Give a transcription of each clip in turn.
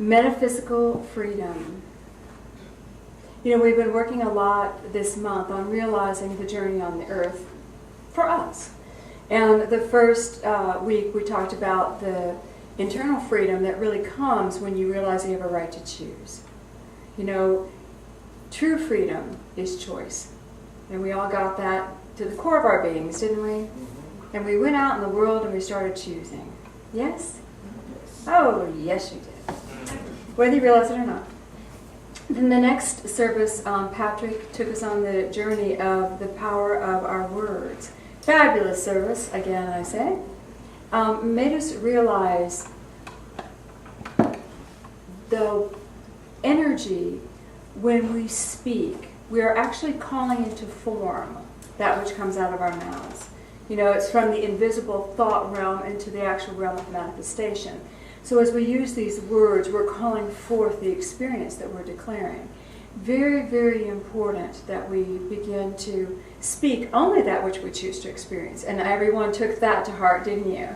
Metaphysical freedom. You know, we've been working a lot this month on realizing the journey on the earth for us. And the first week we talked about the internal freedom that really comes when you realize you have a right to choose. You know, true freedom is choice. And we all got that to the core of our beings, didn't we? And we went out in the world and we started choosing. Yes? Oh, yes you did. Whether you realize it or not. Then the next service, Patrick took us on the journey of the power of our words. Fabulous service, again I say. Made us realize the energy when we speak. We are actually calling into form that which comes out of our mouths. You know, it's from the invisible thought realm into the actual realm of manifestation. So as we use these words, we're calling forth the experience that we're declaring. Very, very important that we begin to speak only that which we choose to experience. And everyone took that to heart, didn't you?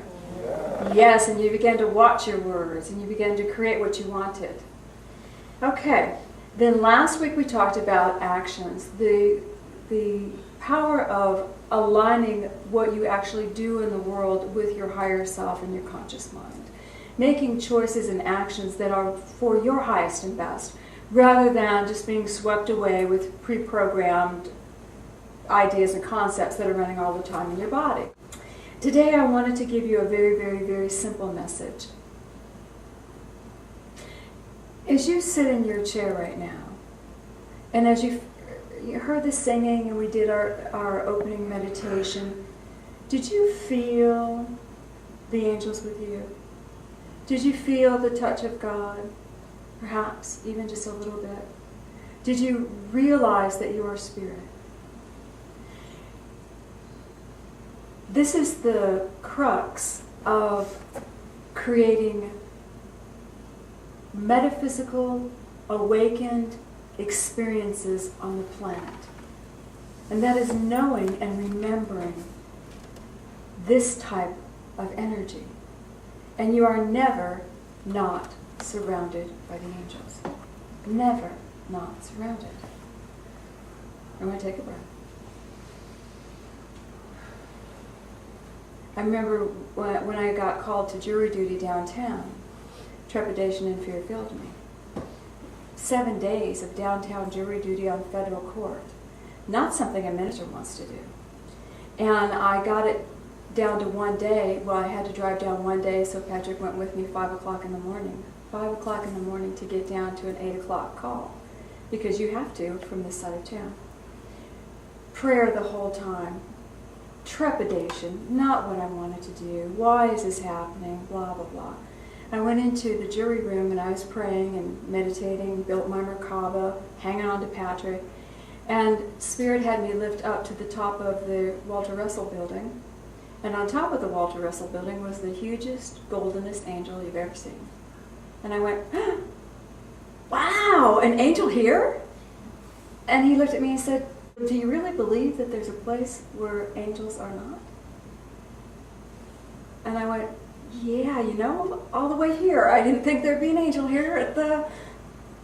Yeah. Yes, and you began to watch your words, and you began to create what you wanted. Okay, then last week we talked about actions, the power of aligning what you actually do in the world with your higher self and your conscious mind. Making choices and actions that are for your highest and best, rather than just being swept away with pre-programmed ideas and concepts that are running all the time in your body. Today I wanted to give you a very, very, very simple message. As you sit in your chair right now, and as you heard the singing and we did our opening meditation, did you feel the angels with you? Did you feel the touch of God? Perhaps even just a little bit. Did you realize that you are spirit? This is the crux of creating metaphysical, awakened experiences on the planet. And that is knowing and remembering this type of energy. And you are never not surrounded by the angels. Never not surrounded. I'm going to take a breath. I remember when I got called to jury duty downtown, trepidation and fear filled me. 7 days of downtown jury duty on federal court. Not something a minister wants to do. And I got it down to 1 day. Well, I had to drive down 1 day, so Patrick went with me 5 o'clock in the morning. 5 o'clock in the morning to get down to an 8 o'clock call. Because you have to from this side of town. Prayer the whole time. Trepidation, not what I wanted to do. Why is this happening? Blah, blah, blah. I went into the jury room and I was praying and meditating, built my Merkaba, hanging on to Patrick. And Spirit had me lift up to the top of the Walter Russell building. And on top of the Walter Russell building was the hugest, goldenest angel you've ever seen. And I went, wow, an angel here? And he looked at me and said, do you really believe that there's a place where angels are not? And I went, yeah, you know, all the way here. I didn't think there'd be an angel here at the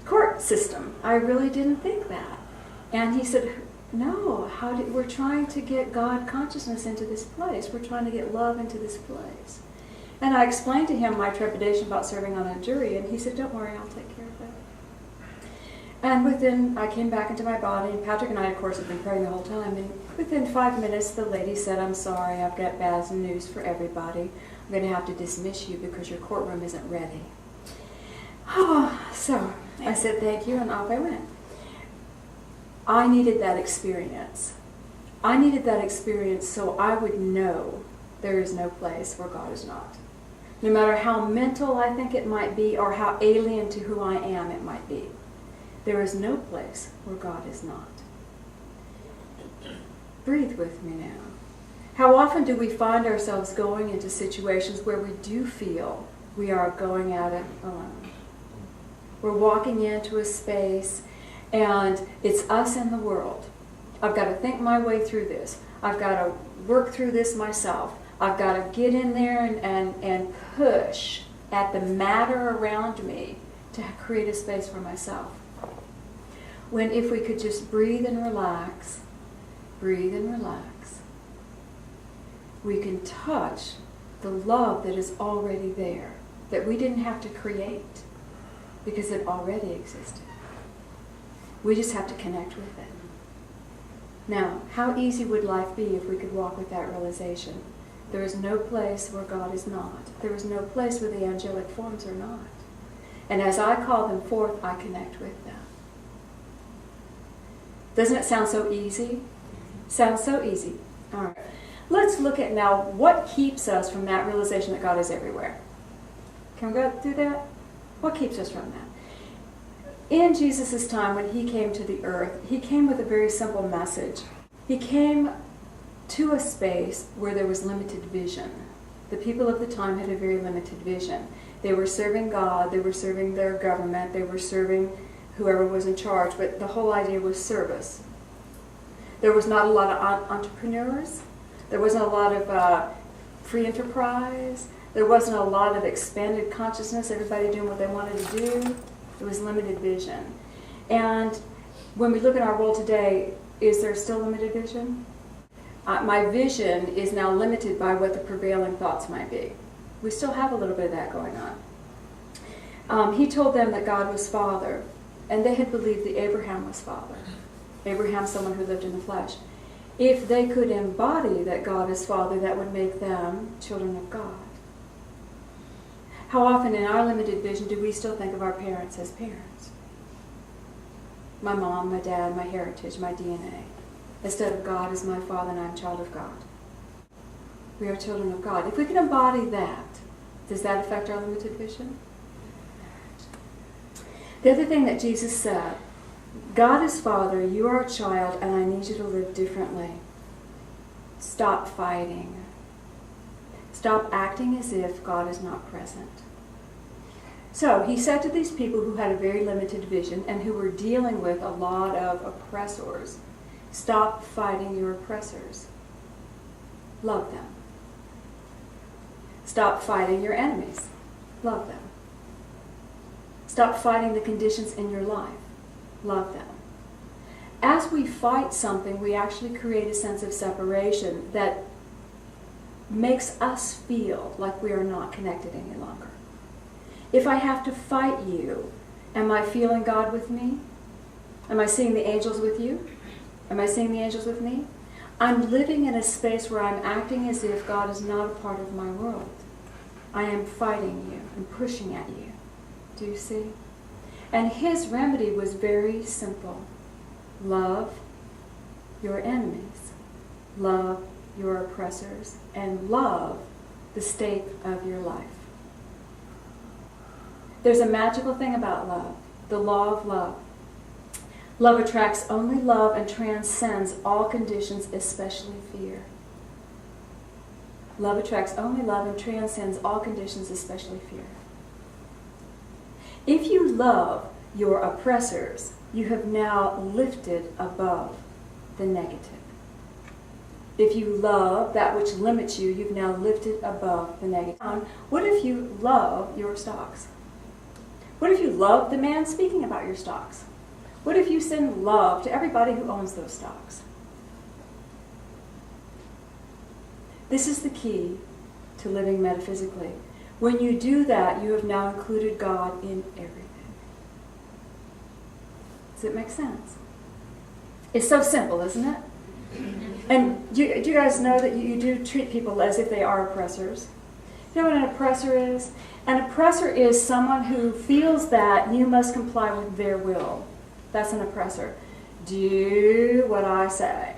court system. I really didn't think that. And he said, no, we're trying to get God consciousness into this place. We're trying to get love into this place. And I explained to him my trepidation about serving on a jury, and he said, don't worry, I'll take care of that. And I came back into my body, and Patrick and I, of course, had been praying the whole time, and within 5 minutes, the lady said, I'm sorry, I've got bad news for everybody. I'm going to have to dismiss you because your courtroom isn't ready. Oh, so I said, thank you, and off I went. I needed that experience. I needed that experience so I would know there is no place where God is not. No matter how mental I think it might be or how alien to who I am it might be, there is no place where God is not. Breathe with me now. How often do we find ourselves going into situations where we do feel we are going at it alone? We're walking into a space and it's us and the world. I've got to think my way through this. I've got to work through this myself. I've got to get in there and push at the matter around me to create a space for myself. When if we could just breathe and relax, we can touch the love that is already there, that we didn't have to create, because it already existed. We just have to connect with it. Now, how easy would life be if we could walk with that realization? There is no place where God is not. There is no place where the angelic forms are not. And as I call them forth, I connect with them. Doesn't it sound so easy? Sounds so easy. All right. Let's look at now what keeps us from that realization that God is everywhere. Can we go through that? What keeps us from that? In Jesus' time, when he came to the earth, he came with a very simple message. He came to a space where there was limited vision. The people of the time had a very limited vision. They were serving God, they were serving their government, they were serving whoever was in charge, but the whole idea was service. There was not a lot of entrepreneurs. There wasn't a lot of free enterprise. There wasn't a lot of expanded consciousness, everybody doing what they wanted to do. It was limited vision. And when we look at our world today, is there still limited vision? My vision is now limited by what the prevailing thoughts might be. We still have a little bit of that going on. He told them that God was Father, and they had believed that Abraham was Father. Abraham, someone who lived in the flesh. If they could embody that God is Father, that would make them children of God. How often in our limited vision do we still think of our parents as parents? My mom, my dad, my heritage, my DNA. Instead of God as my Father and I'm a child of God. We are children of God. If we can embody that, does that affect our limited vision? The other thing that Jesus said, God is Father, you are a child, and I need you to live differently. Stop fighting. Stop acting as if God is not present. So he said to these people who had a very limited vision and who were dealing with a lot of oppressors, stop fighting your oppressors. Love them. Stop fighting your enemies. Love them. Stop fighting the conditions in your life. Love them. As we fight something, we actually create a sense of separation that makes us feel like we are not connected any longer. If I have to fight you, am I feeling God with me? Am I seeing the angels with you? Am I seeing the angels with me? I'm living in a space where I'm acting as if God is not a part of my world. I am fighting you and pushing at you. Do you see? And his remedy was very simple. Love your enemies. Love your oppressors. And love the state of your life. There's a magical thing about love. The law of love. Love attracts only love and transcends all conditions, especially fear. Love attracts only love and transcends all conditions, especially fear. If you love your oppressors, you have now lifted above the negative. If you love that which limits you, you've now lifted above the negative. What if you love your stocks? What if you love the man speaking about your stocks? What if you send love to everybody who owns those stocks? This is the key to living metaphysically. When you do that, you have now included God in everything. Does it make sense? It's so simple, isn't it? And do you guys know that you do treat people as if they are oppressors? You know what an oppressor is? An oppressor is someone who feels that you must comply with their will. That's an oppressor. Do what I say.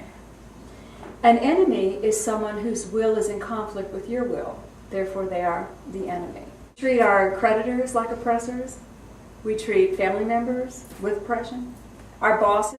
An enemy is someone whose will is in conflict with your will. Therefore, they are the enemy. We treat our creditors like oppressors. We treat family members with oppression. Our bosses.